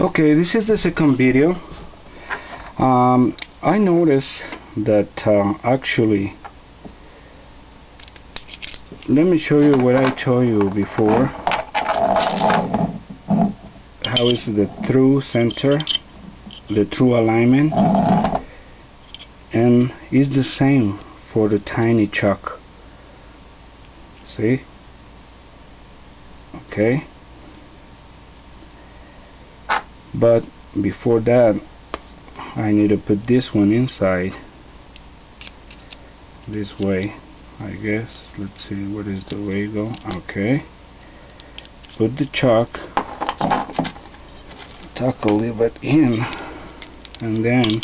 Okay, this is the second video. I noticed that actually, let me show you what I told you before. How is the true center, the true alignment, and it's the same for the tiny chuck. See? Okay. But before that, I need to put this one inside this way, I guess. Let's see, what is the way go? Okay, put the chuck, tuck a little bit in, and then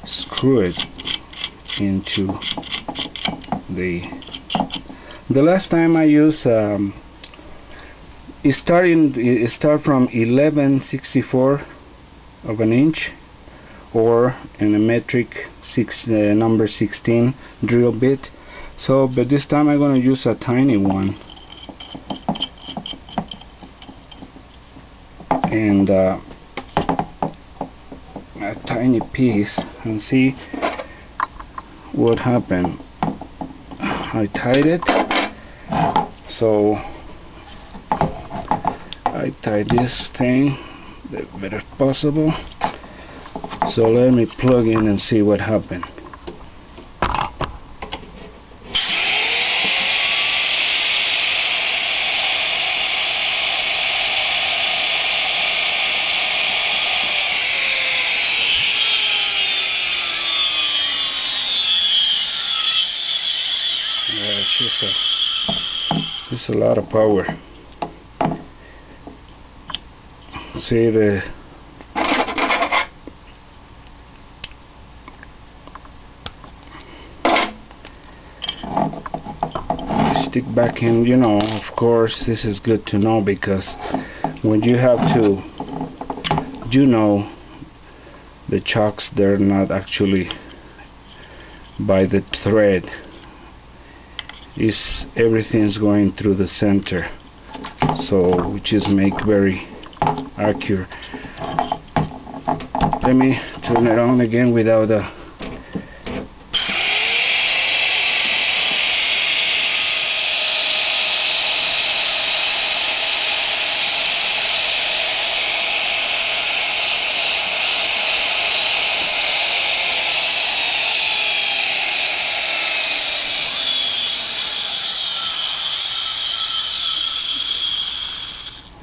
screw it into the last time I used it start from 11/64 of an inch, or in a metric number 16 drill bit. So but this time I'm going to use a tiny one, and a tiny piece, and see what happened. I tied it, so I tied this thing the better possible. So let me plug in and see what happened. Yeah, it's a lot of power. See the stick back in, you know. Of course this is good to know, because when you have to, you know, the chucks, they're not actually by the thread, is everything's going through the center, so which is make very accurate. Let me turn it on again without a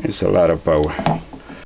it's a lot of power.